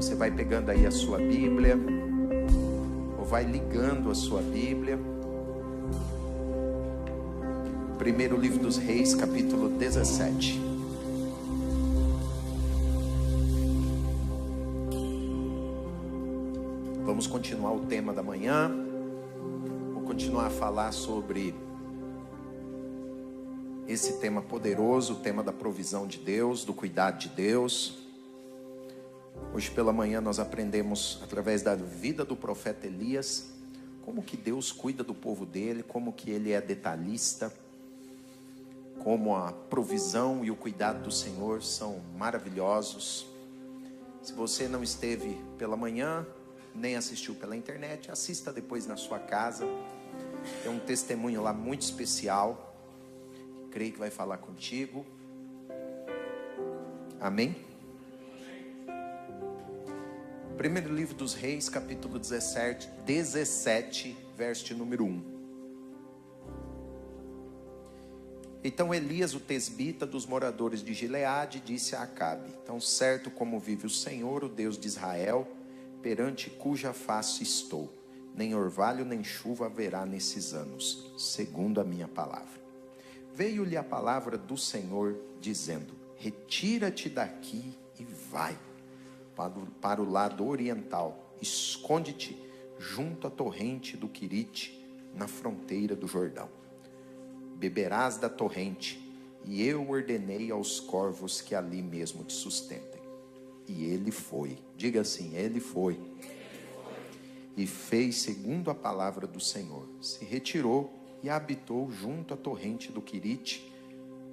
Você vai pegando aí a sua Bíblia, ou vai ligando a sua Bíblia. Primeiro livro dos Reis, capítulo 17. Vamos continuar o tema da manhã. Vou continuar a falar sobre esse tema poderoso, o tema da provisão de Deus, do cuidado de Deus. Hoje pela manhã nós aprendemos, através da vida do profeta Elias, como que Deus cuida do povo dele, como que ele é detalhista, como a provisão e o cuidado do Senhor são maravilhosos. Se você não esteve pela manhã, nem assistiu pela internet, assista depois na sua casa. Tem um testemunho lá muito especial, creio que vai falar contigo. Amém? Primeiro livro dos Reis, capítulo 17, verso de número 1. Então Elias, o tesbita dos moradores de Gileade, disse a Acabe: tão certo como vive o Senhor, o Deus de Israel, perante cuja face estou, nem orvalho nem chuva haverá nesses anos, segundo a minha palavra. Veio-lhe a palavra do Senhor, dizendo: retira-te daqui e vai para o lado oriental, esconde-te junto à torrente do Querite, na fronteira do Jordão. Beberás da torrente, e eu ordenei aos corvos que ali mesmo te sustentem. E ele foi, diga assim, ele foi, e fez segundo a palavra do Senhor. Se retirou e habitou junto à torrente do Querite,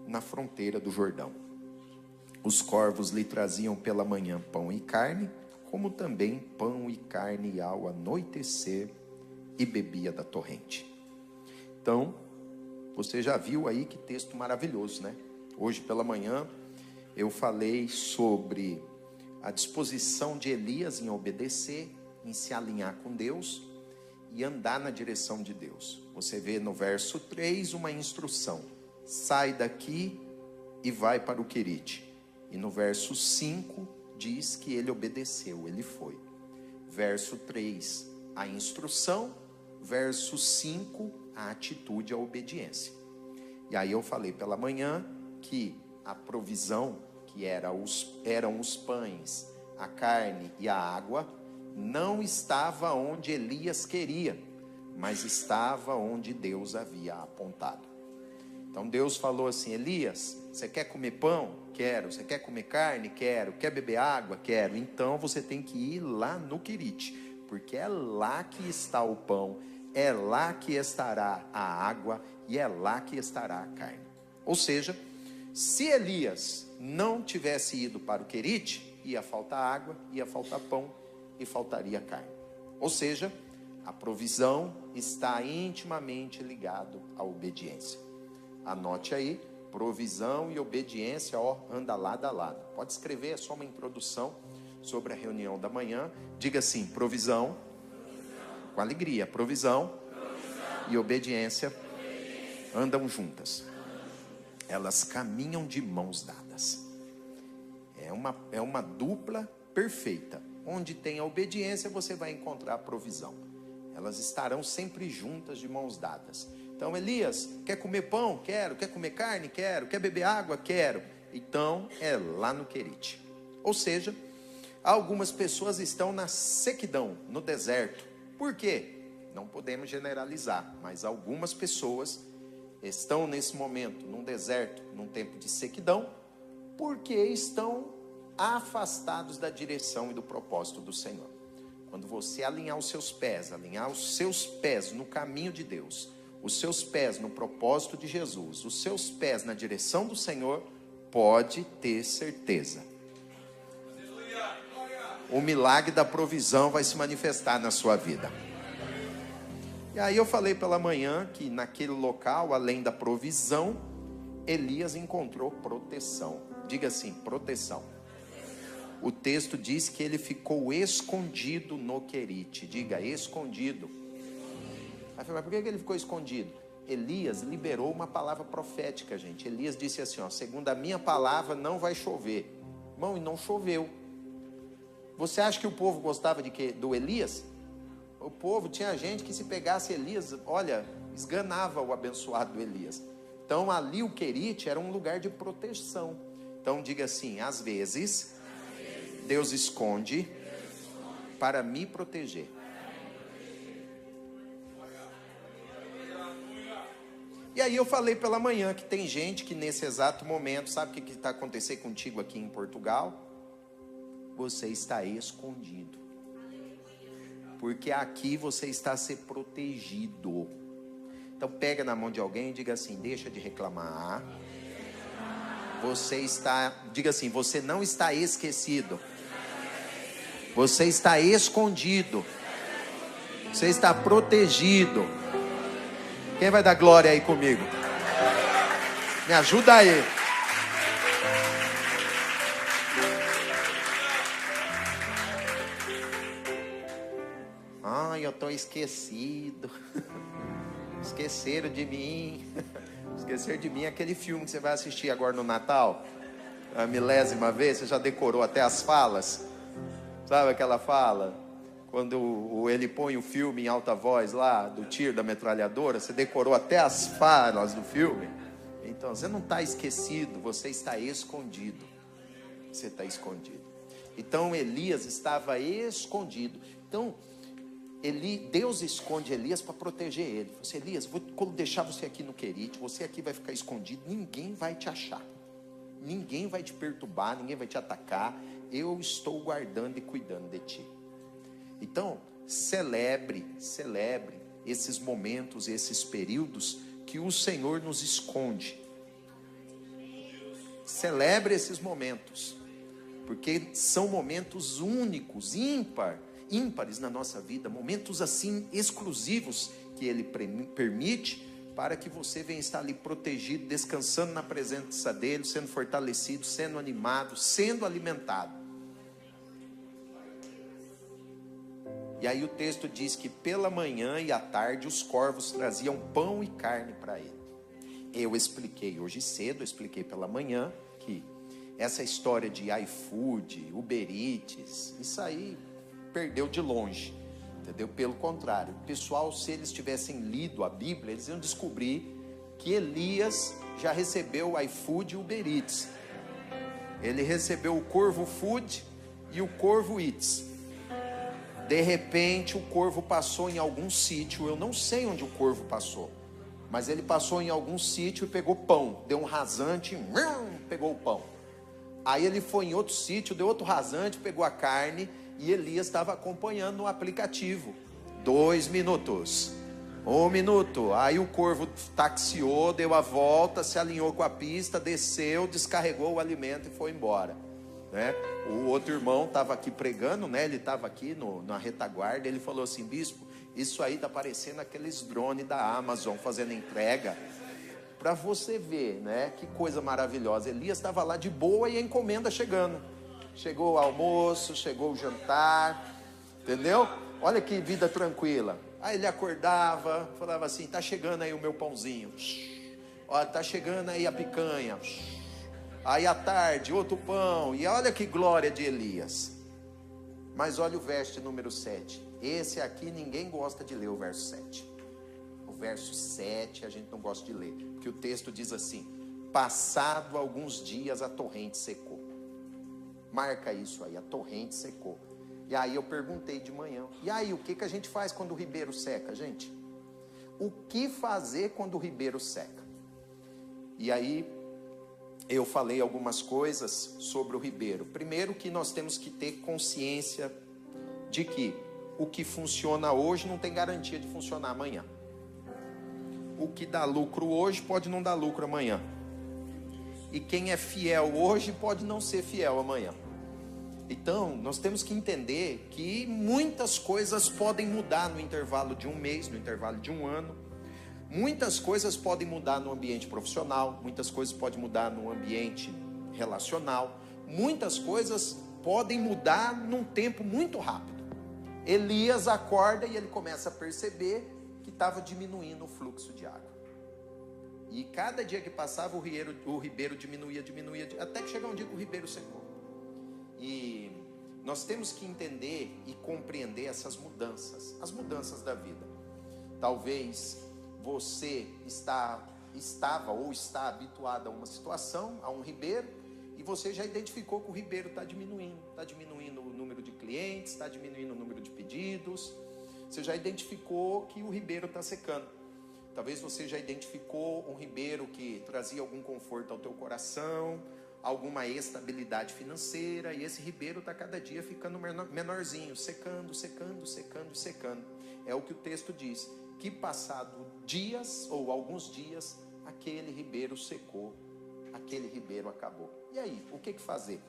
na fronteira do Jordão. Os corvos lhe traziam pela manhã pão e carne, como também pão e carne ao anoitecer, e bebia da torrente. Então, você já viu aí que texto maravilhoso, né? Hoje pela manhã eu falei sobre a disposição de Elias em obedecer, em se alinhar com Deus e andar na direção de Deus. Você vê no verso 3 uma instrução: sai daqui e vai para o Querite. E no verso 5 diz que ele obedeceu, ele foi. Verso 3, a instrução. Verso 5, a atitude, a obediência. E aí eu falei pela manhã que a provisão, que eram os pães, a carne e a água, não estava onde Elias queria, mas estava onde Deus havia apontado. Então Deus falou assim: Elias, você quer comer pão? Quero. Você quer comer carne? Quero. Quer beber água? Quero. Então você tem que ir lá no Querite, porque é lá que está o pão, é lá que estará a água e é lá que estará a carne. Ou seja, se Elias não tivesse ido para o Querite, ia faltar água, ia faltar pão e faltaria carne. Ou seja, a provisão está intimamente ligado à obediência. Anote aí, provisão e obediência, anda lado a lado. Pode escrever, é só uma introdução sobre a reunião da manhã. Diga assim: provisão, com alegria, provisão e obediência andam juntas. Elas caminham de mãos dadas. É uma dupla perfeita. Onde tem a obediência, você vai encontrar a provisão. Elas estarão sempre juntas, de mãos dadas. Então, Elias, quer comer pão? Quero. Quer comer carne? Quero. Quer beber água? Quero. Então, é lá no Querite. Ou seja, algumas pessoas estão na sequidão, no deserto. Por quê? Não podemos generalizar, mas algumas pessoas estão nesse momento, num deserto, num tempo de sequidão, porque estão afastados da direção e do propósito do Senhor. Quando você alinhar os seus pés no caminho de Deus, os seus pés no propósito de Jesus, os seus pés na direção do Senhor, pode ter certeza, o milagre da provisão vai se manifestar na sua vida. E aí eu falei pela manhã que naquele local, além da provisão, Elias encontrou proteção. Diga assim, proteção. O texto diz que ele ficou escondido no Querite. Diga, escondido. Mas por que ele ficou escondido? Elias liberou uma palavra profética, gente. Elias disse assim, segundo a minha palavra não vai chover. Irmão, e não choveu. Você acha que o povo gostava de quê? Do Elias? O povo, tinha gente que se pegasse Elias, olha, esganava o abençoado do Elias. Então ali o Querite era um lugar de proteção. Então diga assim: às vezes Deus esconde para me proteger. E aí eu falei pela manhã que tem gente que nesse exato momento, sabe o que está acontecendo contigo aqui em Portugal? Você está escondido. Porque aqui você está a ser protegido. Então pega na mão de alguém e diga assim: deixa de reclamar. Você está, diga assim, você não está esquecido. Você está escondido. Você está protegido. Quem vai dar glória aí comigo? Me ajuda aí. Ai, eu estou esquecido. Esqueceram de mim. Esquecer de mim é aquele filme que você vai assistir agora no Natal. A milésima vez, você já decorou até as falas? Sabe aquela fala? Quando ele põe o filme em alta voz lá, do tiro da metralhadora, você decorou até as falas do filme? Então, você não está esquecido, você está escondido. Você está escondido. Então, Elias estava escondido. Então, Deus esconde Elias para proteger ele. Ele falou assim: Elias, vou deixar você aqui no Querite, você aqui vai ficar escondido, ninguém vai te achar. Ninguém vai te perturbar, ninguém vai te atacar. Eu estou guardando e cuidando de ti. Então, celebre esses momentos, esses períodos que o Senhor nos esconde. Celebre esses momentos, porque são momentos únicos, ímpares na nossa vida, momentos assim exclusivos que Ele permite para que você venha estar ali protegido, descansando na presença dEle, sendo fortalecido, sendo animado, sendo alimentado. E aí o texto diz que pela manhã e à tarde os corvos traziam pão e carne para ele. Eu expliquei hoje cedo, expliquei pela manhã, que essa história de iFood, Uber Eats, isso aí perdeu de longe, entendeu? Pelo contrário, o pessoal, se eles tivessem lido a Bíblia, eles iam descobrir que Elias já recebeu o iFood e o Uber Eats. Ele recebeu o Corvo Food e o Corvo Eats. De repente o corvo passou em algum sítio, eu não sei onde o corvo passou, mas ele passou em algum sítio e pegou pão, deu um rasante, pegou o pão. Aí ele foi em outro sítio, deu outro rasante, pegou a carne, e Elias estava acompanhando no aplicativo. 2 minutos, 1 minuto, aí o corvo taxiou, deu a volta, se alinhou com a pista, desceu, descarregou o alimento e foi embora, né? O outro irmão estava aqui pregando, né? Ele estava aqui na retaguarda. Ele falou assim: bispo, isso aí está parecendo aqueles drones da Amazon fazendo entrega. Para você ver, né? Que coisa maravilhosa. Elias estava lá de boa e a encomenda chegando. Chegou o almoço, chegou o jantar, entendeu? Olha que vida tranquila. Aí ele acordava, falava assim: tá chegando aí o meu pãozinho. Ó, tá chegando aí a picanha. Aí à tarde, outro pão. E olha que glória de Elias. Mas olha o verso número 7. Esse aqui ninguém gosta de ler o verso 7. O verso 7 a gente não gosta de ler, porque o texto diz assim: passado alguns dias a torrente secou. Marca isso aí, a torrente secou. E aí eu perguntei de manhã: e aí, o que a gente faz quando o ribeiro seca, gente? O que fazer quando o ribeiro seca? E aí eu falei algumas coisas sobre o ribeiro. Primeiro, que nós temos que ter consciência de que o que funciona hoje não tem garantia de funcionar amanhã. O que dá lucro hoje pode não dar lucro amanhã. E quem é fiel hoje pode não ser fiel amanhã. Então, nós temos que entender que muitas coisas podem mudar no intervalo de um mês, no intervalo de um ano. Muitas coisas podem mudar no ambiente profissional, muitas coisas podem mudar no ambiente relacional, muitas coisas podem mudar num tempo muito rápido. Elias acorda e ele começa a perceber que estava diminuindo o fluxo de água. E cada dia que passava o ribeiro diminuía, até que chegou um dia que o ribeiro secou. E nós temos que entender e compreender essas mudanças, as mudanças da vida. Talvez você estava ou está habituado a uma situação, a um ribeiro, e você já identificou que o ribeiro está diminuindo o número de clientes, está diminuindo o número de pedidos. Você já identificou que o ribeiro está secando. Talvez você já identificou um ribeiro que trazia algum conforto ao teu coração, alguma estabilidade financeira, e esse ribeiro está cada dia ficando menorzinho, secando. É o que o texto diz, que passado dias ou alguns dias, aquele ribeiro secou, aquele ribeiro acabou. E aí, o que fazer?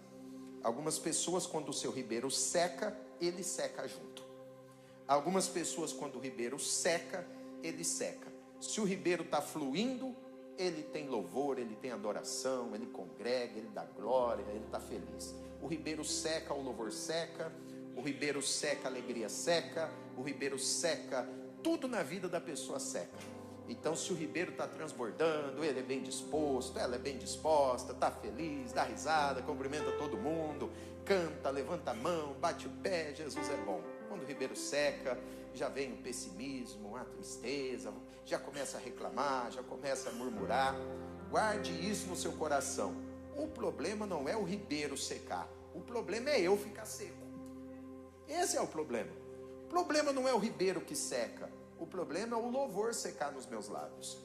Algumas pessoas, quando o seu ribeiro seca, ele seca junto. Algumas pessoas, quando o ribeiro seca, ele seca. Se o ribeiro está fluindo, ele tem louvor, ele tem adoração, ele congrega, ele dá glória, ele está feliz. O ribeiro seca, o louvor seca, o ribeiro seca, a alegria seca, o ribeiro seca, tudo na vida da pessoa seca. Então, se o ribeiro está transbordando, ele é bem disposto, ela é bem disposta, está feliz, dá risada, cumprimenta todo mundo, canta, levanta a mão, bate o pé, Jesus é bom. Quando o ribeiro seca, já vem o pessimismo, a tristeza, já começa a reclamar, já começa a murmurar. Guarde isso no seu coração. O problema não é o ribeiro secar, o problema é eu ficar seco. Esse é o problema. O problema não é o ribeiro que seca, o problema é o louvor secar nos meus lábios.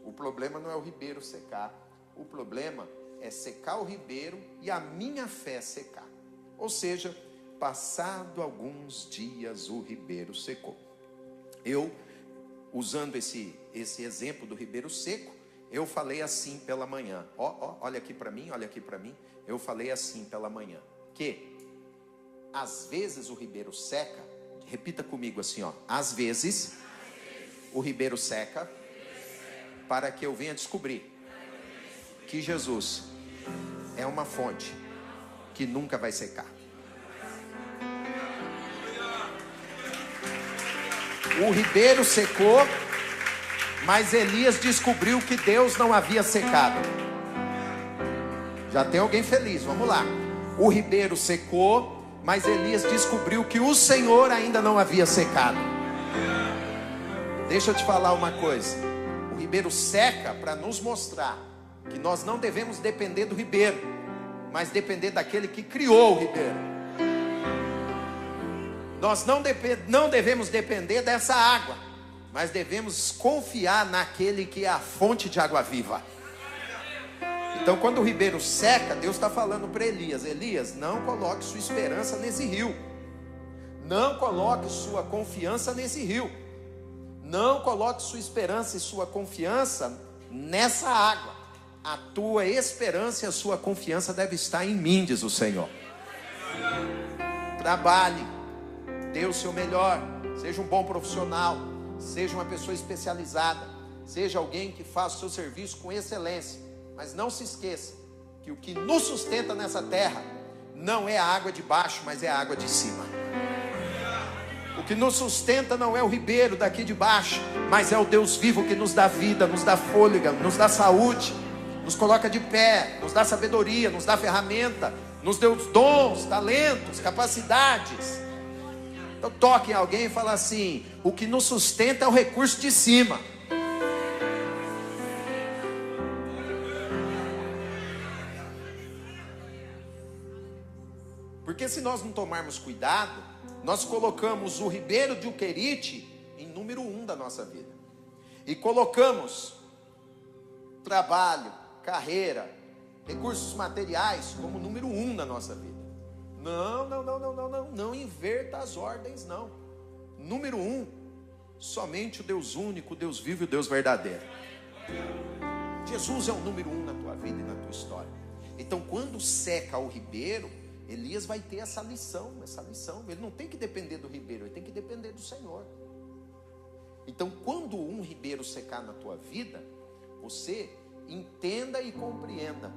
O problema não é o ribeiro secar, o problema é secar o ribeiro e a minha fé secar. Ou seja, passado alguns dias o ribeiro secou. Eu, usando esse exemplo do ribeiro seco, eu falei assim pela manhã. Olha aqui para mim, olha aqui para mim. Eu falei assim pela manhã, que às vezes o ribeiro seca. Repita comigo assim, às vezes o ribeiro seca para que eu venha descobrir que Jesus é uma fonte que nunca vai secar. O ribeiro secou, mas Elias descobriu que Deus não havia secado. Já tem alguém feliz, vamos lá. O ribeiro secou, mas Elias descobriu que o Senhor ainda não havia secado. Deixa eu te falar uma coisa. O ribeiro seca para nos mostrar que nós não devemos depender do ribeiro, mas depender daquele que criou o ribeiro. Nós não devemos depender dessa água, mas devemos confiar naquele que é a fonte de água viva. Então, quando o ribeiro seca, Deus está falando para Elias: Elias, não coloque sua esperança nesse rio. Não coloque sua confiança nesse rio. Não coloque sua esperança e sua confiança nessa água. A tua esperança e a sua confiança deve estar em mim, diz o Senhor. Trabalhe, dê o seu melhor, seja um bom profissional, seja uma pessoa especializada, seja alguém que faça o seu serviço com excelência. Mas não se esqueça que o que nos sustenta nessa terra não é a água de baixo, mas é a água de cima. O que nos sustenta não é o ribeiro daqui de baixo, mas é o Deus vivo que nos dá vida, nos dá fôlego, nos dá saúde, nos coloca de pé, nos dá sabedoria, nos dá ferramenta, nos deu dons, talentos, capacidades. Então toque em alguém e fala assim: o que nos sustenta é o recurso de cima. Porque se nós não tomarmos cuidado, nós colocamos o ribeiro de Uquerite em número 1 da nossa vida. E colocamos trabalho, carreira, recursos materiais como número 1 da nossa vida. Não inverta as ordens, não. Número 1, somente o Deus único, o Deus vivo e o Deus verdadeiro. Jesus é o número 1 na tua vida e na tua história. Então, quando seca o ribeiro, Elias vai ter essa lição. Ele não tem que depender do ribeiro, ele tem que depender do Senhor. Então, quando um ribeiro secar na tua vida, você entenda e compreenda,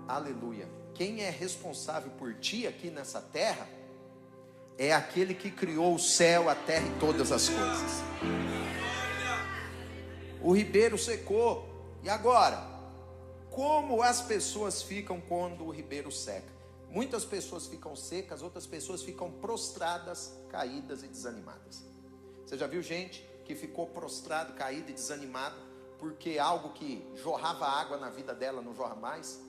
aleluia, quem é responsável por ti aqui nessa terra é aquele que criou o céu, a terra e todas as coisas. O ribeiro secou. E agora? Como as pessoas ficam quando o ribeiro seca? Muitas pessoas ficam secas, outras pessoas ficam prostradas, caídas e desanimadas. Você já viu gente que ficou prostrado, caído e desanimado porque algo que jorrava água na vida dela não jorra mais?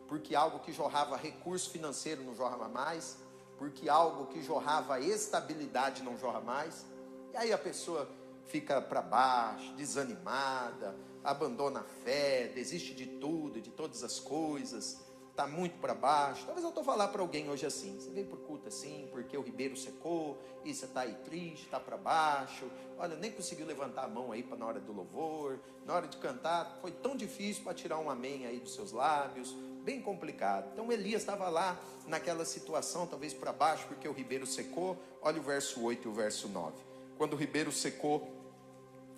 Porque algo que jorrava recurso financeiro não jorra mais? Porque algo que jorrava estabilidade não jorra mais? E aí a pessoa fica para baixo, desanimada, abandona a fé, desiste de tudo, de todas as coisas, está muito para baixo. Talvez eu estou falando para alguém hoje assim: você veio por culto assim, porque o ribeiro secou, e você está aí triste, está para baixo, olha, nem conseguiu levantar a mão aí para na hora do louvor, na hora de cantar, foi tão difícil para tirar um amém aí dos seus lábios, bem complicado. Então Elias estava lá naquela situação, talvez para baixo, porque o ribeiro secou. Olha o verso 8 e o verso 9. Quando o ribeiro secou,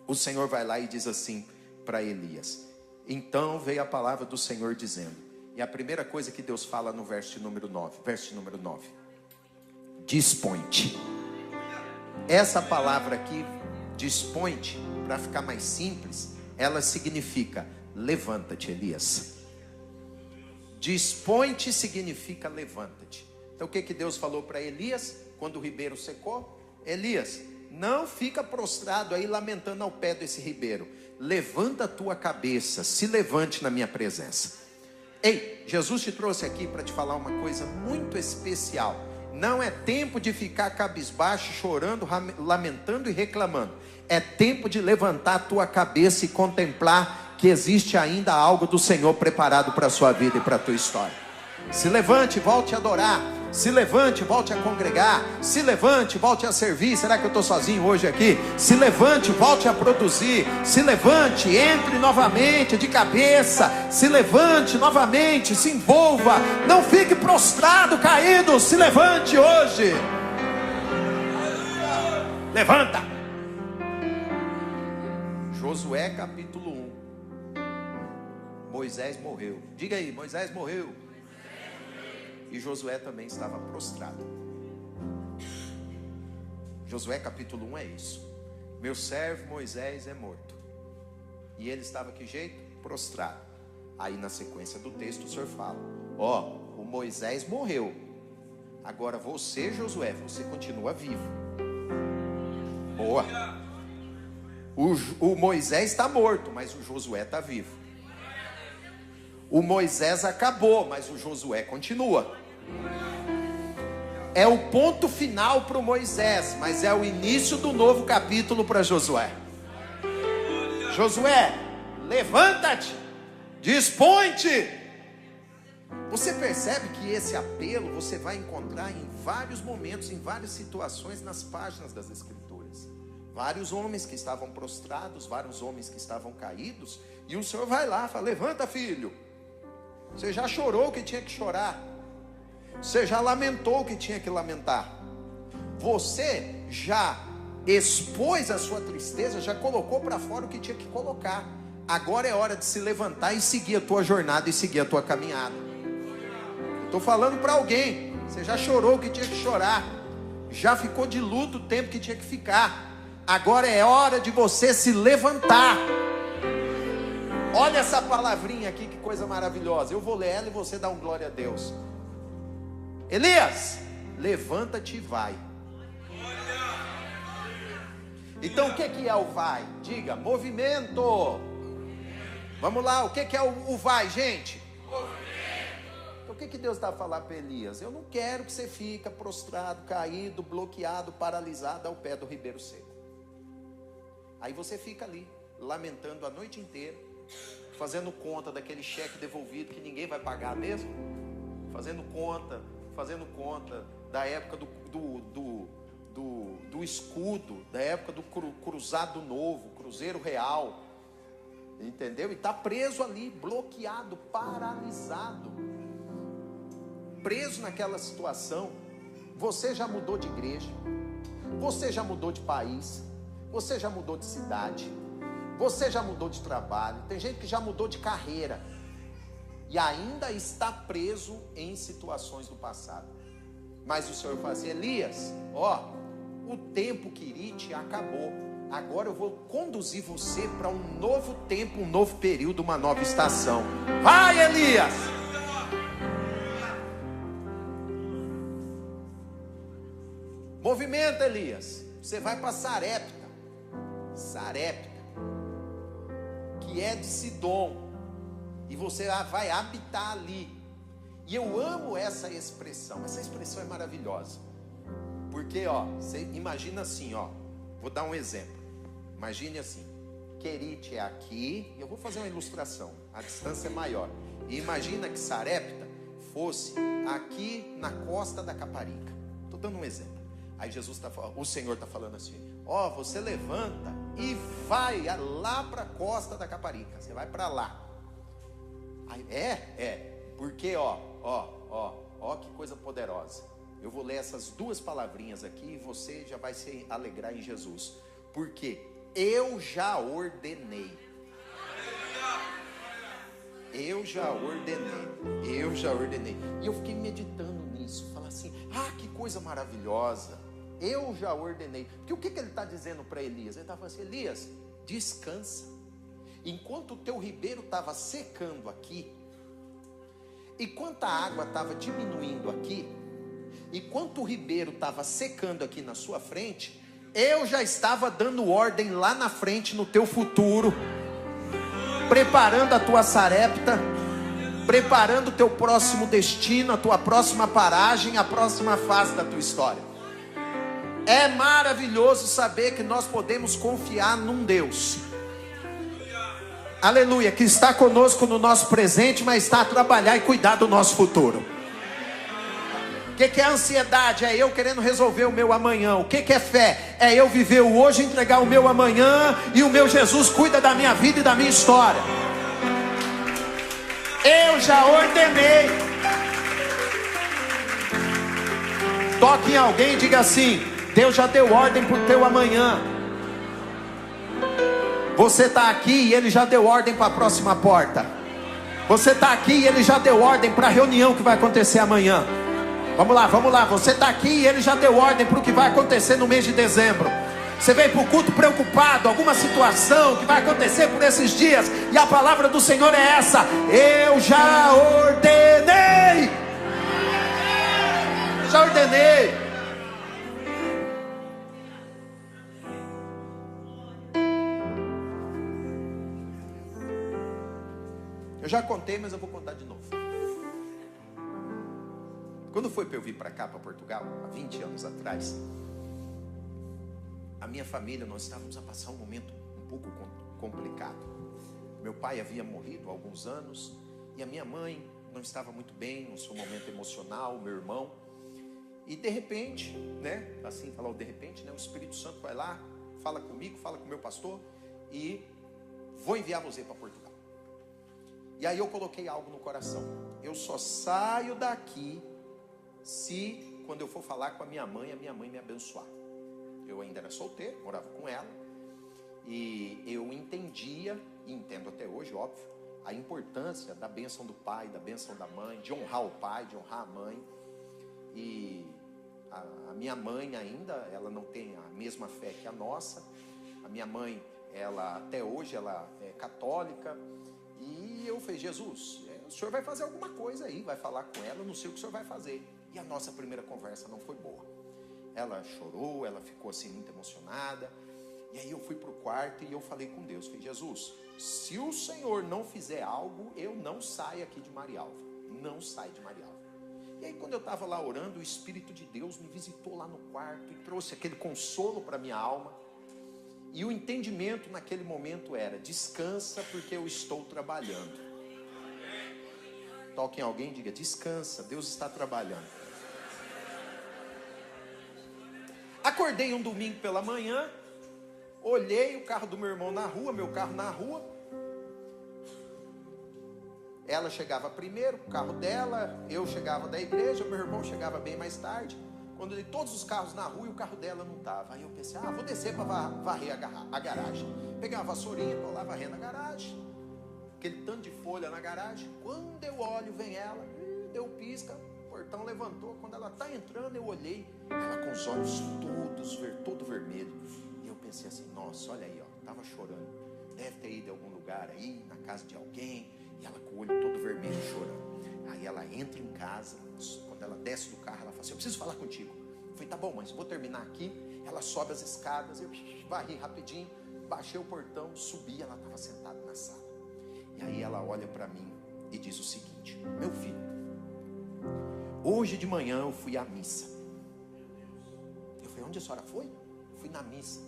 o Senhor vai lá e diz assim para Elias. Então veio a palavra do Senhor dizendo, e a primeira coisa que Deus fala no verso número 9, dispõe-te. Essa palavra aqui, dispõe-te, para ficar mais simples, ela significa levanta-te, Elias. Dispõe-te significa levanta-te. Então o que Deus falou para Elias quando o ribeiro secou? Elias, não fica prostrado aí lamentando ao pé desse ribeiro. Levanta a tua cabeça, se levante na minha presença. Ei, Jesus te trouxe aqui para te falar uma coisa muito especial. Não é tempo de ficar cabisbaixo, chorando, lamentando e reclamando. É tempo de levantar a tua cabeça e contemplar que existe ainda algo do Senhor preparado para a sua vida e para a tua história. Se levante, volte a adorar. Se levante, volte a congregar. Se levante, volte a servir. Será que eu estou sozinho hoje aqui? Se levante, volte a produzir. Se levante, entre novamente de cabeça. Se levante novamente, se envolva. Não fique prostrado, caído. Se levante hoje. Levanta. Josué capítulo 1. Moisés morreu. Diga aí, Moisés morreu. E Josué também estava prostrado. Josué capítulo 1 é isso. Meu servo Moisés é morto. E ele estava que jeito? Prostrado. Aí na sequência do texto o Senhor fala: ó, o Moisés morreu. Agora você, Josué, você continua vivo. Boa. O Moisés está morto, mas o Josué está vivo. O Moisés acabou, mas o Josué continua. É o ponto final para o Moisés, mas é o início do novo capítulo para Josué. Josué, levanta-te, dispõe-te. Você percebe que esse apelo você vai encontrar em vários momentos, em várias situações nas páginas das Escrituras. Vários homens que estavam prostrados, vários homens que estavam caídos, e o Senhor vai lá e fala: levanta, filho. Você já chorou o que tinha que chorar. Você já lamentou o que tinha que lamentar. Você já expôs a sua tristeza, já colocou para fora o que tinha que colocar. Agora é hora de se levantar e seguir a tua jornada e seguir a tua caminhada. Estou falando para alguém. Você já chorou o que tinha que chorar. Já ficou de luto o tempo que tinha que ficar. Agora é hora de você se levantar. Olha essa palavrinha aqui, que coisa maravilhosa. Eu vou ler ela e você dá um glória a Deus. Elias, levanta-te e vai. Então o que é o vai? Diga, movimento. Vamos lá, o que é o vai, gente? Então o que Deus está a falar para Elias? Eu não quero que você fique prostrado, caído, bloqueado, paralisado ao pé do ribeiro seco. Aí você fica ali, lamentando a noite inteira, fazendo conta daquele cheque devolvido que ninguém vai pagar mesmo, fazendo conta da época do escudo, da época do cruzado novo, cruzeiro real, entendeu? E está preso ali, bloqueado, paralisado, preso naquela situação. Você já mudou de igreja, você já mudou de país, você já mudou de cidade, você já mudou de trabalho, tem gente que já mudou de carreira e ainda está preso em situações do passado. Mas o Senhor fala assim: Elias, ó, o tempo Quirite acabou. Agora eu vou conduzir você para um novo tempo, um novo período, uma nova estação. Vai, Elias! Movimenta, Elias. Você vai para Sarepta. Sarepta, que é de Sidom. E você vai habitar ali. E eu amo essa expressão. Essa expressão é maravilhosa. Porque, você imagina assim, vou dar um exemplo. Imagine assim, Querite é aqui. Eu vou fazer uma ilustração. A distância é maior. E imagina que Sarepta fosse aqui na costa da Caparica. Estou dando um exemplo. Aí o Senhor está falando assim: você levanta e vai lá para a costa da Caparica. Você vai para lá. Aí, porque que coisa poderosa. Eu vou ler essas duas palavrinhas aqui e você já vai se alegrar em Jesus. Porque eu já ordenei. Eu já ordenei. E eu fiquei meditando nisso. Falar assim, que coisa maravilhosa. Eu já ordenei. Porque o que ele está dizendo para Elias? Ele está falando assim: Elias, descansa. Enquanto o teu ribeiro estava secando aqui, enquanto a água estava diminuindo aqui, enquanto o ribeiro estava secando aqui na sua frente, eu já estava dando ordem lá na frente no teu futuro, preparando a tua Sarepta, preparando o teu próximo destino, a tua próxima paragem, a próxima fase da tua história. É maravilhoso saber que nós podemos confiar num Deus, aleluia, que está conosco no nosso presente, mas está a trabalhar e cuidar do nosso futuro. O que é ansiedade? É eu querendo resolver o meu amanhã. O que é fé? É eu viver o hoje, entregar o meu amanhã, e o meu Jesus cuida da minha vida e da minha história. Eu já ordenei. Toque em alguém e diga assim: Deus já deu ordem para o teu amanhã. Você está aqui e Ele já deu ordem para a próxima porta. Você está aqui e Ele já deu ordem para a reunião que vai acontecer amanhã. Vamos lá. Você está aqui e Ele já deu ordem para o que vai acontecer no mês de dezembro. Você veio para o culto preocupado, alguma situação que vai acontecer por esses dias, e a palavra do Senhor é essa: eu já ordenei. Já ordenei. Eu já contei, mas eu vou contar de novo. Quando foi para eu vir para cá, para Portugal, há 20 anos atrás, a minha família, nós estávamos a passar um momento um pouco complicado. Meu pai havia morrido há alguns anos, e a minha mãe não estava muito bem no seu momento emocional, meu irmão. E de repente, o Espírito Santo vai lá, fala comigo, fala com o meu pastor, e vou enviar você para Portugal. E aí eu coloquei algo no coração: eu só saio daqui se, quando eu for falar com a minha mãe me abençoar. Eu ainda era solteiro, morava com ela, e eu entendia, e entendo até hoje, óbvio, a importância da bênção do pai, da bênção da mãe, de honrar o pai, de honrar a mãe. E a minha mãe ainda, ela não tem a mesma fé que a nossa. A minha mãe, ela até hoje, ela é católica. E eu falei: Jesus, o senhor vai fazer alguma coisa aí, vai falar com ela, eu não sei o que o senhor vai fazer. E a nossa primeira conversa não foi boa. Ela chorou, ela ficou assim muito emocionada. E aí eu fui para o quarto e eu falei com Deus, falei: Jesus, se o Senhor não fizer algo, eu não saio aqui de Marialva, não saio de Marialva. E aí quando eu estava lá orando, o Espírito de Deus me visitou lá no quarto e trouxe aquele consolo para minha alma. E o entendimento naquele momento era: descansa, porque eu estou trabalhando. Toque em alguém e diga: descansa, Deus está trabalhando. Acordei um domingo pela manhã, olhei o carro do meu irmão na rua, meu carro na rua. Ela chegava primeiro, o carro dela, eu chegava da igreja, meu irmão chegava bem mais tarde. Quando eu li todos os carros na rua e o carro dela não estava. Aí eu pensei: vou descer para varrer a garagem. Peguei uma vassourinha, estou lá varrendo a garagem. Aquele tanto de folha na garagem. Quando eu olho, vem ela, deu um pisca, o portão levantou. Quando ela está entrando, eu olhei, ela com os olhos todo vermelho. E eu pensei assim: nossa, olha aí, estava chorando. Deve ter ido em algum lugar aí, na casa de alguém. E ela com o olho todo vermelho, chorando. Aí ela entra em casa. Quando ela desce do carro, ela fala assim: eu preciso falar contigo. Eu falei: tá tá bom, mãe, vou terminar aqui. Ela sobe as escadas, eu varri rapidinho, baixei o portão, subi, ela estava sentada na sala. E aí ela olha para mim e diz o seguinte: meu filho, hoje de manhã eu fui à missa. Eu falei: onde a senhora foi? Eu fui na missa.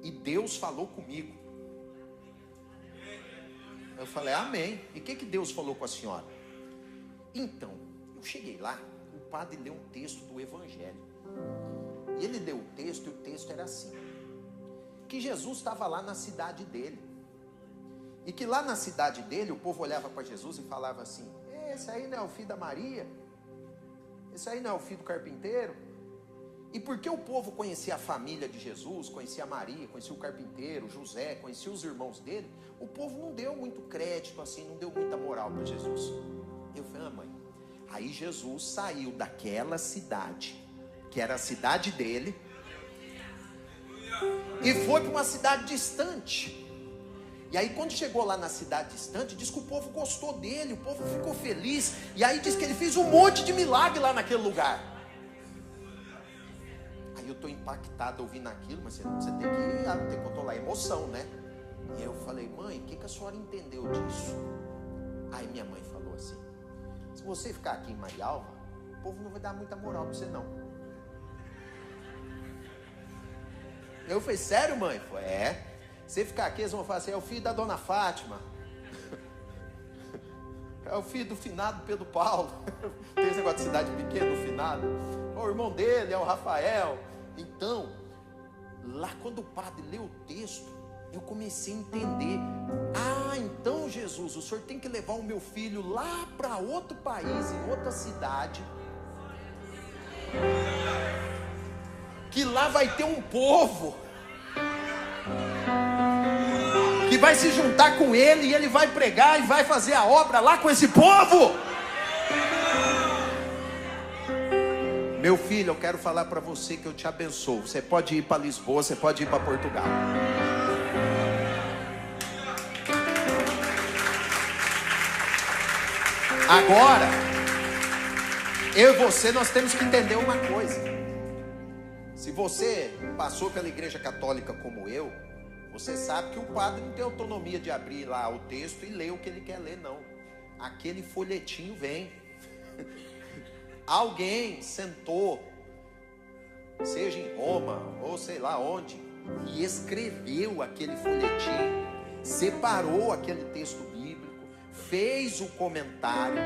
E Deus falou comigo. Eu falei: amém. E o que Deus falou com a senhora? Então, eu cheguei lá, o padre leu um texto do Evangelho. E ele leu o texto, e o texto era assim: que Jesus estava lá na cidade dele. E que lá na cidade dele, o povo olhava para Jesus e falava assim: esse aí não é o filho da Maria? Esse aí não é o filho do carpinteiro? E porque o povo conhecia a família de Jesus, conhecia a Maria, conhecia o carpinteiro, José, conhecia os irmãos dele, o povo não deu muito crédito assim, não deu muita moral para Jesus. Eu falei: mãe. Aí Jesus saiu daquela cidade, que era a cidade dele, e foi para uma cidade distante. E aí quando chegou lá na cidade distante, diz que o povo gostou dele, o povo ficou feliz. E aí diz que ele fez um monte de milagre lá naquele lugar. Aí eu estou impactado ouvindo aquilo, mas você tem que controlar a emoção, né? E eu falei: mãe, o que a senhora entendeu disso? Aí minha mãe falou assim: se você ficar aqui em Marialva, o povo não vai dar muita moral para você não. Eu falei: sério, mãe? Falei: é. Você ficar aqui, eles vão falar assim: é o filho da dona Fátima, é o filho do finado Pedro Paulo. Tem esse negócio de cidade pequena, do finado. O irmão dele é o Rafael. Então, lá quando o padre leu o texto, eu comecei a entender: ah, então Jesus, o senhor tem que levar o meu filho lá para outro país, em outra cidade, que lá vai ter um povo que vai se juntar com ele, e ele vai pregar e vai fazer a obra lá com esse povo. Meu filho, eu quero falar para você que eu te abençoo. Você pode ir para Lisboa, você pode ir para Portugal. Agora, eu e você, nós temos que entender uma coisa. Se você passou pela igreja católica como eu, você sabe que o padre não tem autonomia de abrir lá o texto e ler o que ele quer ler, não. Aquele folhetinho vem. Alguém sentou, seja em Roma ou sei lá onde, e escreveu aquele folhetim, separou aquele texto bíblico, fez o comentário,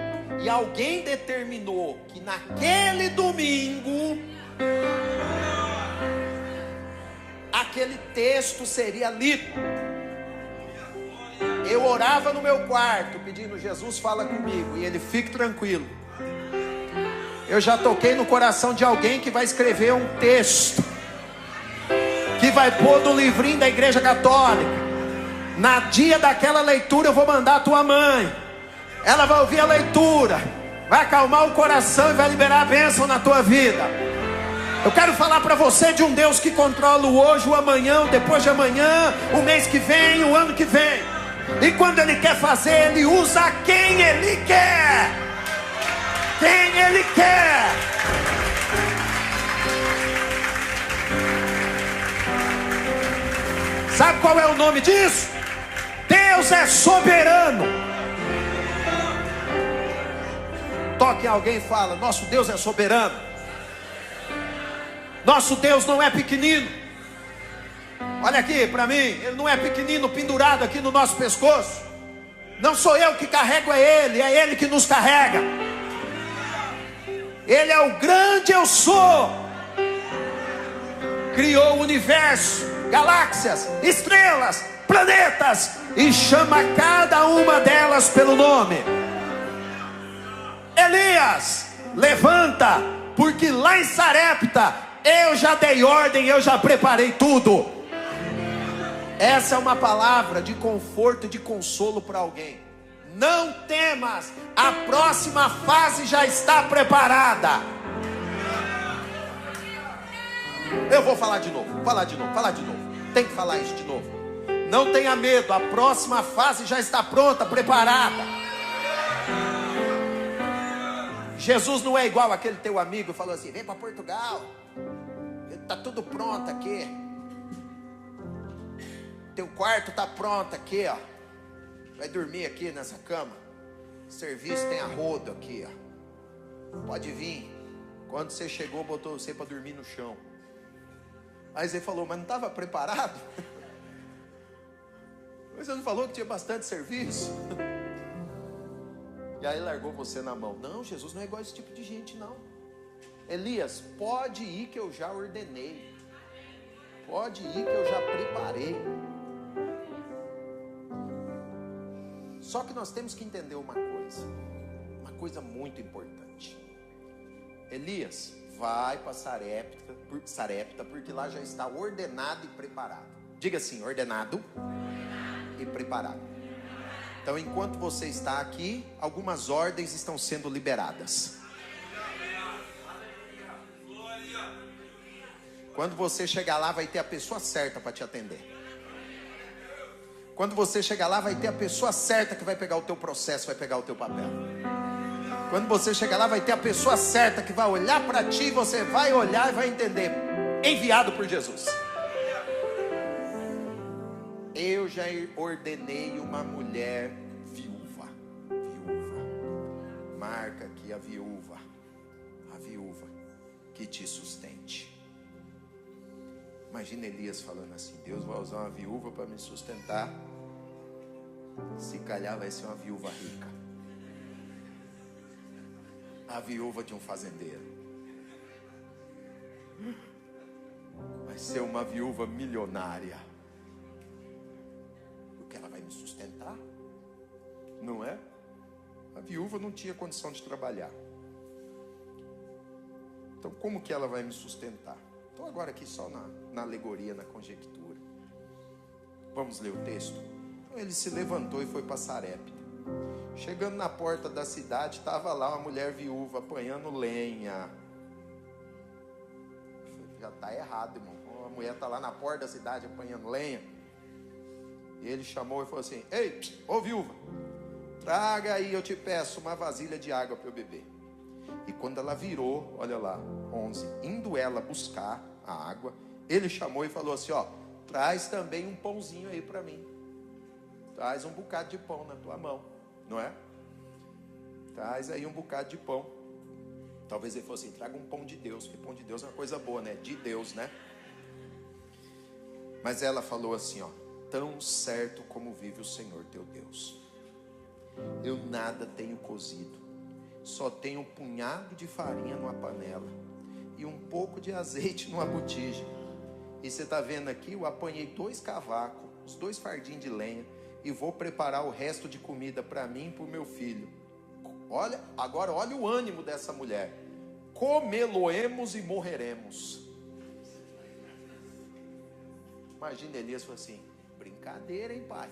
e alguém determinou que naquele domingo aquele texto seria lido. Eu orava no meu quarto pedindo: Jesus, fala comigo. E ele: fique tranquilo, eu já toquei no coração de alguém que vai escrever um texto, que vai pôr no livrinho da igreja católica. Na dia daquela leitura eu vou mandar a tua mãe, ela vai ouvir a leitura, vai acalmar o coração e vai liberar a bênção na tua vida. Eu quero falar para você de um Deus que controla o hoje, o amanhã, o depois de amanhã, o mês que vem, o ano que vem. E quando Ele quer fazer, Ele usa quem Ele quer. Quem Ele quer. Sabe qual é o nome disso? Deus é soberano. Toque em alguém e fala: nosso Deus é soberano. Nosso Deus não é pequenino. Olha aqui para mim, Ele não é pequenino pendurado aqui no nosso pescoço. Não sou eu que carrego, é Ele que nos carrega. Ele é o grande eu sou. Criou o universo, galáxias, estrelas, planetas, e chama cada uma delas pelo nome. Elias, levanta, porque lá em Sarepta eu já dei ordem, eu já preparei tudo. Essa é uma palavra de conforto e de consolo para alguém. Não temas, a próxima fase já está preparada. Eu vou falar de novo, falar de novo. Tem que falar isso de novo. Não tenha medo, a próxima fase já está pronta, preparada. Jesus não é igual aquele teu amigo que falou assim: vem para Portugal, está tudo pronto aqui, teu quarto está pronto aqui, ó. Vai dormir aqui nessa cama, serviço tem a rodo aqui, ó. Pode vir. Quando você chegou, botou você para dormir no chão. Aí você falou: mas não estava preparado? Mas você não falou que tinha bastante serviço? E aí largou você na mão. Não, Jesus não é igual a esse tipo de gente, não. Elias, pode ir que eu já ordenei. Pode ir que eu já preparei. Só que nós temos que entender uma coisa muito importante. Elias, vai para Sarepta, porque lá já está ordenado e preparado. Diga assim: ordenado e preparado. Então, enquanto você está aqui, algumas ordens estão sendo liberadas. Quando você chegar lá, vai ter a pessoa certa para te atender. Quando você chegar lá, vai ter a pessoa certa que vai pegar o teu processo, vai pegar o teu papel. Quando você chegar lá, vai ter a pessoa certa que vai olhar para ti, você vai olhar e vai entender: enviado por Jesus. Eu já ordenei uma mulher viúva. Marca aqui a viúva que te sustente. Imagina Elias falando assim: Deus vai usar uma viúva para me sustentar. Se calhar vai ser uma viúva rica, a viúva de um fazendeiro. Vai ser uma viúva milionária, porque ela vai me sustentar, não é? A viúva não tinha condição de trabalhar. Então como que ela vai me sustentar? Estou agora aqui só na alegoria, na conjectura. Vamos ler o texto? Então ele se levantou e foi para Sarepta. Chegando na porta da cidade, estava lá uma mulher viúva apanhando lenha. Já está errado, irmão. A mulher está lá na porta da cidade apanhando lenha. E ele chamou e falou assim: ei, ô viúva, traga aí, eu te peço, uma vasilha de água para eu beber. E quando ela virou, olha lá, 11, indo ela buscar a água, ele chamou e falou assim: ó, traz também um pãozinho aí para mim. Traz um bocado de pão na tua mão, não é? Traz aí um bocado de pão. Talvez ele fosse assim: traga um pão de Deus, porque pão de Deus é uma coisa boa, né? De Deus, né? Mas ela falou assim, ó: tão certo como vive o Senhor teu Deus, eu nada tenho cozido, só tenho um punhado de farinha numa panela e um pouco de azeite numa botija. E você está vendo aqui, eu apanhei 2 cavacos, os 2 fardinhos de lenha, e vou preparar o resto de comida para mim e para o meu filho. Olha, agora olha o ânimo dessa mulher: comê-lo-emos e morreremos. Imagina Elias falou assim: brincadeira, hein, pai?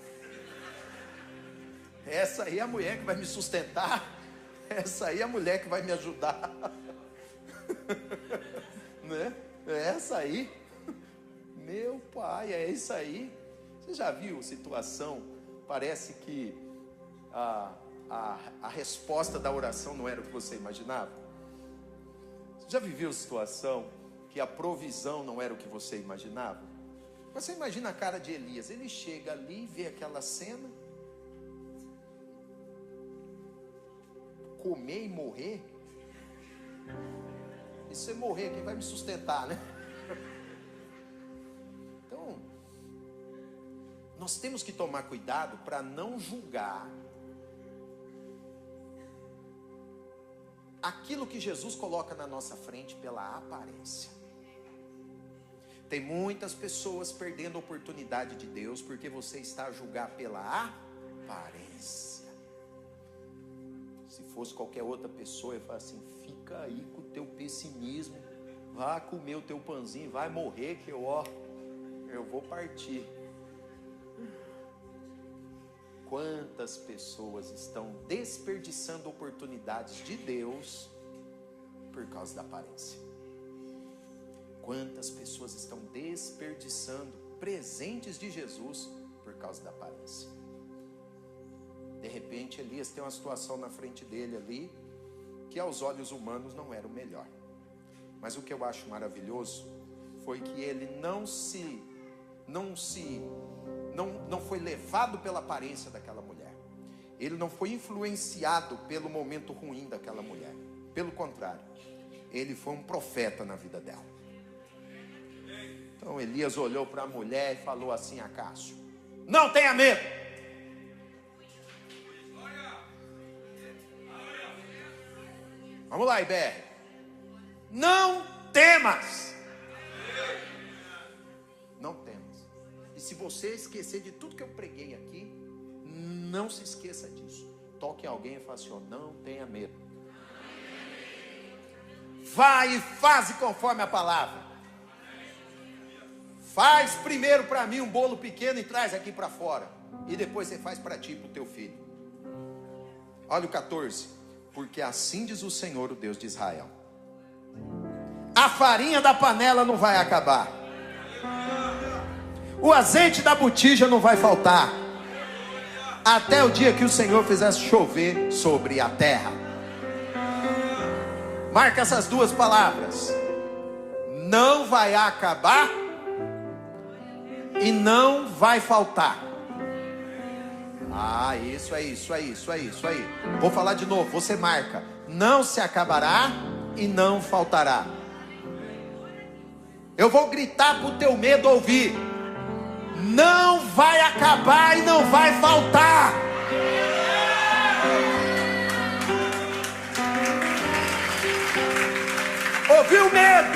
Essa aí é a mulher que vai me sustentar. Essa aí é a mulher que vai me ajudar. Né? É essa aí. Meu pai, é isso aí. Você já viu situação? Parece que a resposta da oração não era o que você imaginava. Você já viveu situação que a provisão não era o que você imaginava? Você imagina a cara de Elias. Ele chega ali, vê aquela cena. Comer e morrer? E se você morrer, quem vai me sustentar, né? Então, nós temos que tomar cuidado para não julgar aquilo que Jesus coloca na nossa frente pela aparência. Tem muitas pessoas perdendo a oportunidade de Deus porque você está a julgar pela aparência. Se fosse qualquer outra pessoa, eu ia falar assim: fica aí com o teu pessimismo, vá comer o teu pãozinho, vai morrer que eu vou partir. Quantas pessoas estão desperdiçando oportunidades de Deus por causa da aparência? Quantas pessoas estão desperdiçando presentes de Jesus por causa da aparência? De repente Elias tem uma situação na frente dele ali, que aos olhos humanos não era o melhor. Mas o que eu acho maravilhoso foi que ele não foi levado pela aparência daquela mulher. Ele não foi influenciado pelo momento ruim daquela mulher. Pelo contrário, ele foi um profeta na vida dela. Então Elias olhou para a mulher e falou assim a Cássio: não tenha medo. Vamos lá, IBR. Não temas. Não temas. E se você esquecer de tudo que eu preguei aqui, não se esqueça disso. Toque em alguém e fale assim: ó, não tenha medo. Vai e faze conforme a palavra. Faz primeiro para mim um bolo pequeno e traz aqui para fora. E depois você faz para ti e para o teu filho. Olha o 14. Porque assim diz o Senhor, o Deus de Israel: a farinha da panela não vai acabar, o azeite da botija não vai faltar, até o dia que o Senhor fizesse chover sobre a terra. Marca essas duas palavras: não vai acabar e não vai faltar. Ah, isso aí. Vou falar de novo, você marca: não se acabará e não faltará. Eu vou gritar para o teu medo ouvir: não vai acabar e não vai faltar. Ouviu o medo?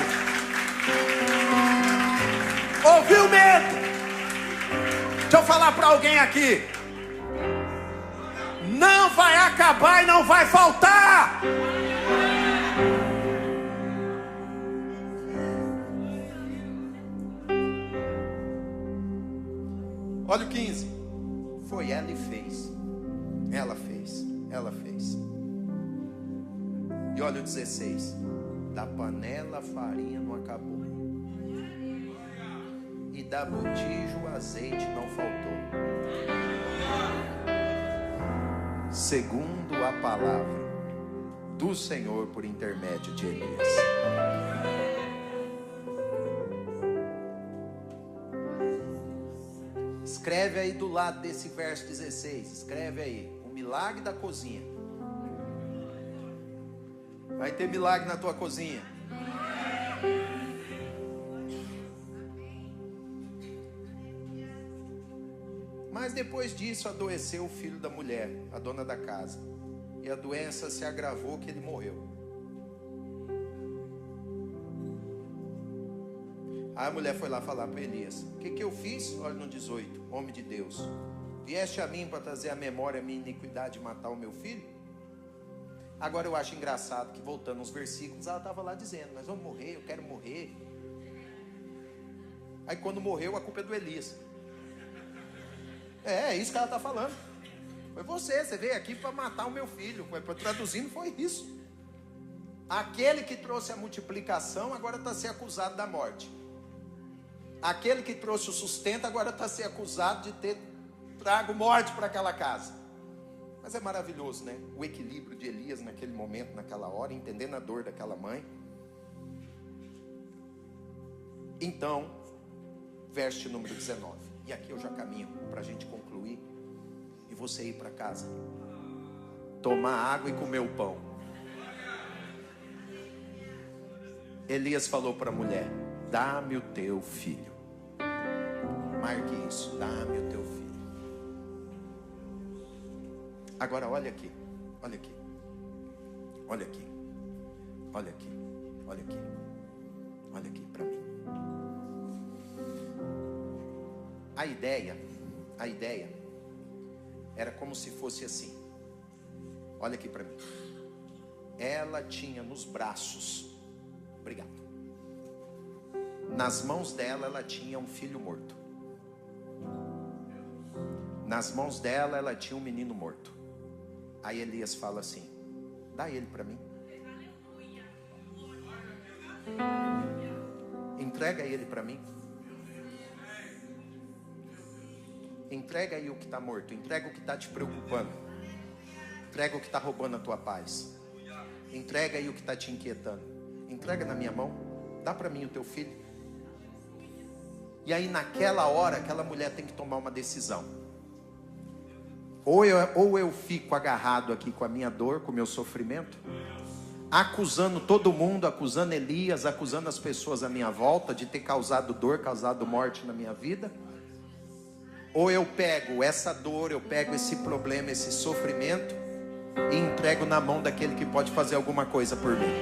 Ouviu o medo? Deixa eu falar para alguém aqui: não vai acabar e não vai faltar. Olha o 15. Foi ela e fez. Ela fez. E olha o 16. Da panela a farinha não acabou, e da botija o azeite não faltou, segundo a palavra do Senhor por intermédio de Elias. Escreve aí do lado desse verso 16. Escreve aí: o milagre da cozinha. Vai ter milagre na tua cozinha. Mas depois disso adoeceu o filho da mulher, a dona da casa, e a doença se agravou que ele morreu. Aí a mulher foi lá falar para Elias: o que eu fiz? Olha no 18, homem de Deus, vieste a mim para trazer à memória a minha iniquidade e matar o meu filho? Agora eu acho engraçado que, voltando aos versículos, ela estava lá dizendo: nós vamos morrer, eu quero morrer. Aí quando morreu, a culpa é do Elias. É isso que ela está falando. Foi você veio aqui para matar o meu filho. Traduzindo, foi isso. Aquele que trouxe a multiplicação agora está sendo acusado da morte. Aquele que trouxe o sustento agora está sendo acusado de ter trago morte para aquela casa. Mas é maravilhoso, né? O equilíbrio de Elias naquele momento, naquela hora, entendendo a dor daquela mãe. Então, verso número 19. E aqui eu já caminho para a gente concluir e você ir para casa, tomar água e comer o pão. Elias falou para a mulher: dá-me o teu filho. Marque isso: dá-me o teu filho. Agora olha aqui, olha aqui, olha aqui, olha aqui, olha aqui, olha aqui para mim. A ideia era como se fosse assim. Olha aqui para mim. Ela tinha nos braços, obrigado, nas mãos dela ela tinha um filho morto. Nas mãos dela ela tinha um menino morto. Aí Elias fala assim: dá ele para mim. Entrega ele para mim. Entrega aí o que está morto. Entrega o que está te preocupando. Entrega o que está roubando a tua paz. Entrega aí o que está te inquietando. Entrega na minha mão. Dá para mim o teu filho. E aí naquela hora, aquela mulher tem que tomar uma decisão. Ou eu fico agarrado aqui com a minha dor, com o meu sofrimento, acusando todo mundo, acusando Elias, acusando as pessoas à minha volta de ter causado dor, causado morte na minha vida. Ou eu pego essa dor, eu pego esse problema, esse sofrimento e entrego na mão daquele que pode fazer alguma coisa por mim.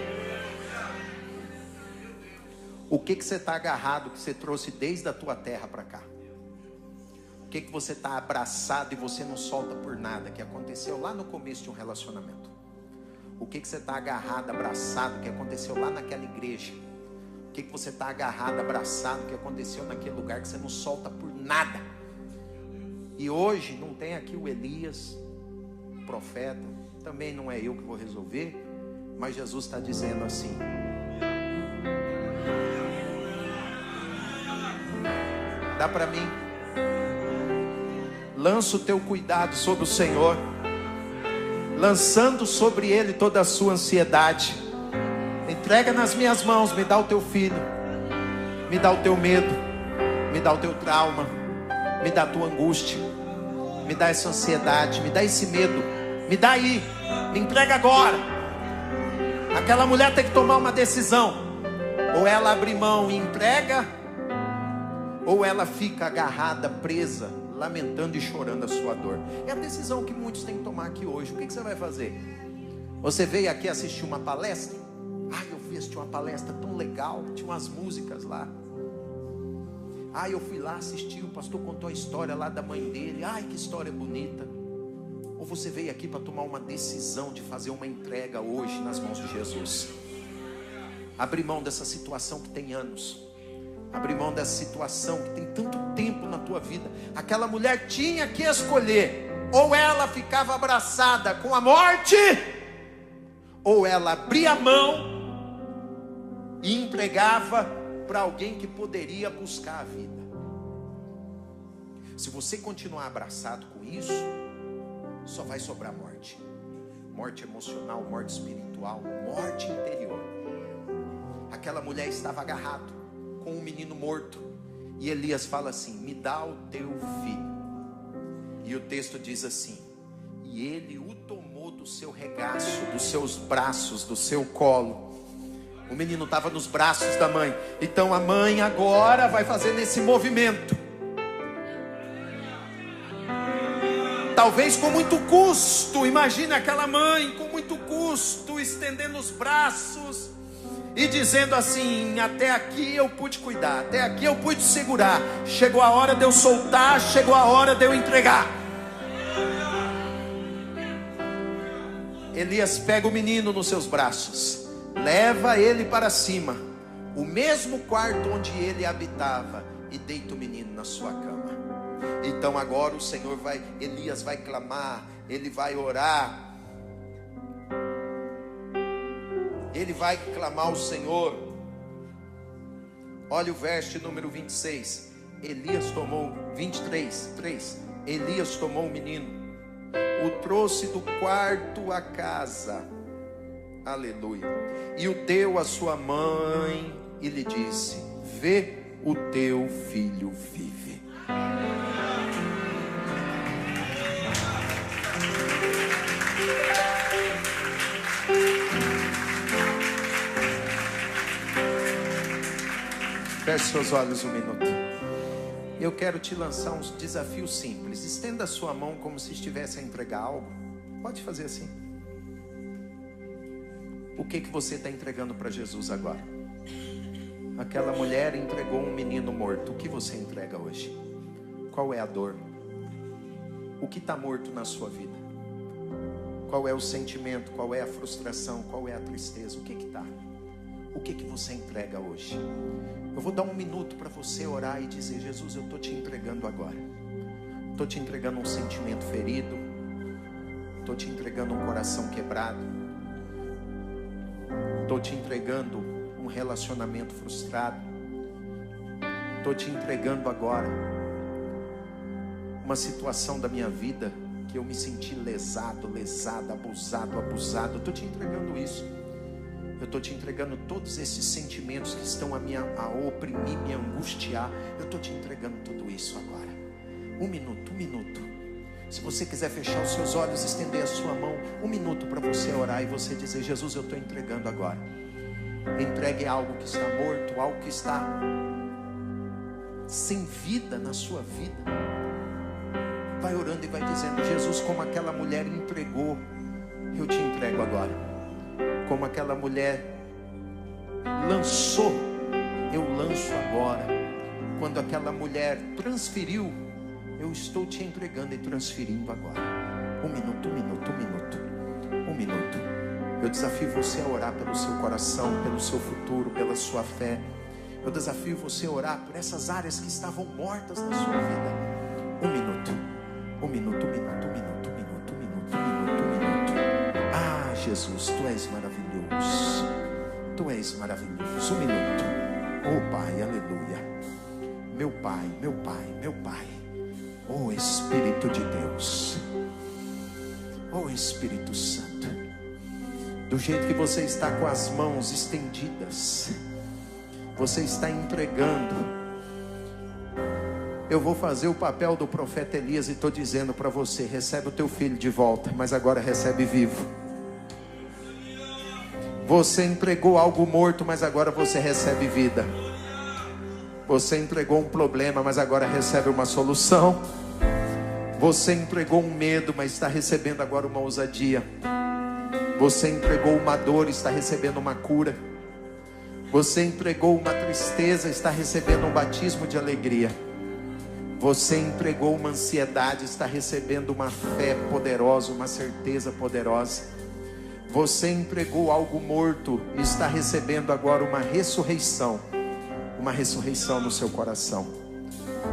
O que você está agarrado, que você trouxe desde a tua terra para cá? O que você está abraçado e você não solta por nada, que aconteceu lá no começo de um relacionamento? O que você está agarrado, abraçado, que aconteceu lá naquela igreja? O que você está agarrado, abraçado, que aconteceu naquele lugar, que você não solta por nada? E hoje não tem aqui o Elias, o profeta, também não é eu que vou resolver, mas Jesus está dizendo assim: dá para mim. Lança o teu cuidado sobre o Senhor, lançando sobre Ele toda a sua ansiedade. Entrega nas minhas mãos, me dá o teu filho, me dá o teu medo, me dá o teu trauma, me dá a tua angústia, me dá essa ansiedade, me dá esse medo, me dá aí, me entrega agora. Aquela mulher tem que tomar uma decisão: ou ela abre mão e entrega, ou ela fica agarrada, presa, lamentando e chorando a sua dor. É a decisão que muitos têm que tomar aqui hoje. O que você vai fazer? Você veio aqui assistir uma palestra? Eu fui assistir uma palestra tão legal, tinha umas músicas lá. Eu fui lá assistir, o pastor contou a história lá da mãe dele. Que história bonita. Ou você veio aqui para tomar uma decisão de fazer uma entrega hoje nas mãos de Jesus? Abrir mão dessa situação que tem anos, abrir mão dessa situação que tem tanto tempo na tua vida. Aquela mulher tinha que escolher: ou ela ficava abraçada com a morte, ou ela abria a mão e entregava para alguém que poderia buscar a vida. Se você continuar abraçado com isso, só vai sobrar morte. Morte emocional, morte espiritual, morte interior. Aquela mulher estava agarrada com um menino morto, e Elias fala assim: me dá o teu filho. E o texto diz assim: e ele o tomou do seu regaço, dos seus braços, do seu colo. O menino estava nos braços da mãe. Então a mãe agora vai fazer nesse movimento, talvez com muito custo. Imagina aquela mãe com muito custo, estendendo os braços e dizendo assim: até aqui eu pude cuidar, até aqui eu pude segurar, chegou a hora de eu soltar, chegou a hora de eu entregar. Elias pega o menino nos seus braços, leva ele para cima, o mesmo quarto onde ele habitava, e deita o menino na sua cama. Então agora o Senhor Elias vai clamar, ele vai orar, ele vai clamar ao Senhor. Olha o verso número 26. Elias tomou, 23, 3. Elias tomou o menino, o trouxe do quarto à casa, aleluia, e o deu à sua mãe e lhe disse: vê, o teu filho vive. Feche seus olhos um minuto. Eu quero te lançar uns desafios simples. Estenda a sua mão como se estivesse a entregar algo. Pode fazer assim. O que você está entregando para Jesus agora? Aquela mulher entregou um menino morto. O que você entrega hoje? Qual é a dor? O que está morto na sua vida? Qual é o sentimento? Qual é a frustração? Qual é a tristeza? O que está? O que você entrega hoje? Eu vou dar um minuto para você orar e dizer: Jesus, eu estou te entregando agora. Estou te entregando um sentimento ferido. Estou te entregando um coração quebrado. Estou te entregando um relacionamento frustrado. Estou te entregando agora uma situação da minha vida que eu me senti lesado, lesada, abusado, abusado. Estou te entregando isso. Eu estou te entregando todos esses sentimentos que estão a oprimir, me angustiar. Eu estou te entregando tudo isso agora. Um minuto, um minuto. Se você quiser fechar os seus olhos, estender a sua mão, um minuto para você orar e você dizer: Jesus, eu estou entregando agora. Entregue algo que está morto, algo que está sem vida na sua vida. Vai orando e vai dizendo: Jesus, como aquela mulher entregou, eu te entrego agora. Como aquela mulher lançou, eu lanço agora. Quando aquela mulher transferiu, eu estou te entregando e transferindo agora. Um minuto, um minuto, um minuto, um minuto. Eu desafio você a orar pelo seu coração, pelo seu futuro, pela sua fé. Eu desafio você a orar por essas áreas que estavam mortas na sua vida. Um minuto, um minuto, um minuto, um minuto, um minuto, um minuto, um minuto, um minuto. Ah, Jesus, Tu és maravilhoso. Tu és maravilhoso. Um minuto. Oh Pai, aleluia. Meu Pai, meu Pai, meu Pai. Oh Espírito de Deus. Oh Espírito Santo. Do jeito que você está com as mãos estendidas, você está entregando. Eu vou fazer o papel do profeta Elias e estou dizendo para você: recebe o teu filho de volta, mas agora recebe vivo. Você entregou algo morto, mas agora você recebe vida. Você entregou um problema, mas agora recebe uma solução. Você entregou um medo, mas está recebendo agora uma ousadia. Você entregou uma dor, está recebendo uma cura. Você entregou uma tristeza, está recebendo um batismo de alegria. Você entregou uma ansiedade, está recebendo uma fé poderosa, uma certeza poderosa. Você entregou algo morto e está recebendo agora uma ressurreição no seu coração,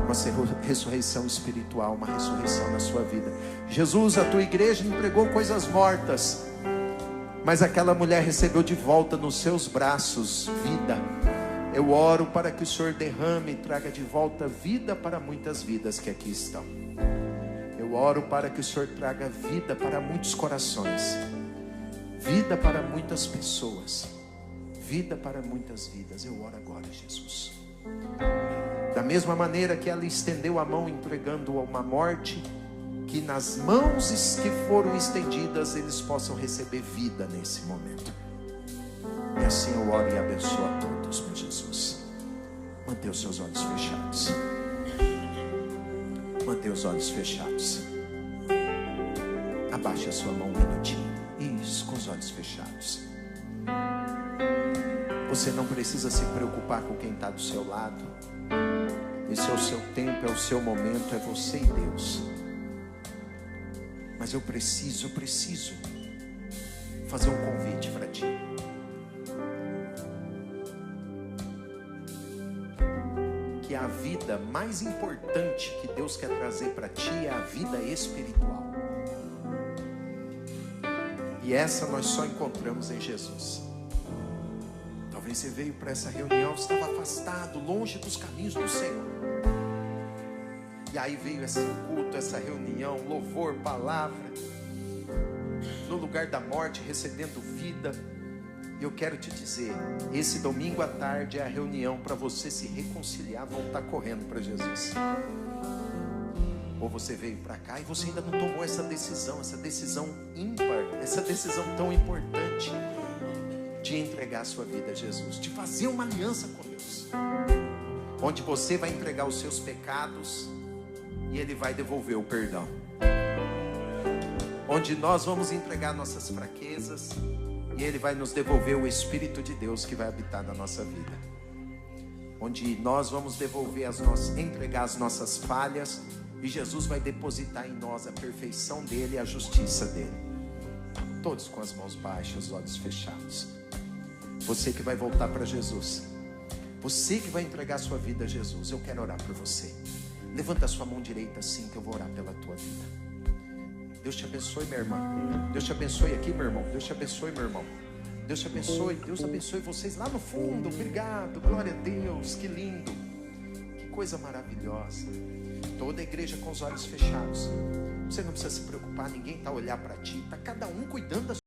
uma ressurreição espiritual, uma ressurreição na sua vida. Jesus, a tua igreja entregou coisas mortas, mas aquela mulher recebeu de volta nos seus braços vida. Eu oro para que o Senhor derrame e traga de volta vida para muitas vidas que aqui estão. Eu oro para que o Senhor traga vida para muitos corações, vida para muitas pessoas, vida para muitas vidas. Eu oro agora, Jesus. Da mesma maneira que ela estendeu a mão entregando uma morte, que nas mãos que foram estendidas eles possam receber vida nesse momento. E assim eu oro e abençoo a todos, meu Jesus. Mantenha os seus olhos fechados. Mantenha os olhos fechados. Abaixe a sua mão um minutinho. Isso, com os olhos fechados. Você não precisa se preocupar com quem está do seu lado. Esse é o seu tempo, é o seu momento, é você e Deus. Mas eu preciso fazer um convite para ti. Que a vida mais importante que Deus quer trazer para ti é a vida espiritual. E essa nós só encontramos em Jesus. Talvez você veio para essa reunião, estava afastado, longe dos caminhos do Senhor. E aí veio esse culto, essa reunião, louvor, palavra, no lugar da morte, recebendo vida. E eu quero te dizer, esse domingo à tarde é a reunião para você se reconciliar, voltar correndo para Jesus. Ou você veio para cá e você ainda não tomou essa decisão ímpar, essa decisão tão importante de entregar a sua vida a Jesus, de fazer uma aliança com Deus, onde você vai entregar os seus pecados e Ele vai devolver o perdão, onde nós vamos entregar nossas fraquezas e Ele vai nos devolver o Espírito de Deus que vai habitar na nossa vida, onde nós vamos entregar as nossas falhas e Jesus vai depositar em nós a perfeição dEle e a justiça dEle. Todos com as mãos baixas, os olhos fechados. Você que vai voltar para Jesus, você que vai entregar sua vida a Jesus, eu quero orar por você. Levanta a sua mão direita assim que eu vou orar pela tua vida. Deus te abençoe, minha irmã. Deus te abençoe aqui, meu irmão. Deus te abençoe, meu irmão. Deus te abençoe. Deus abençoe vocês lá no fundo. Obrigado, glória a Deus. Que lindo, que coisa maravilhosa. Toda a igreja com os olhos fechados. Você não precisa se preocupar, ninguém está a olhar para ti. Está cada um cuidando da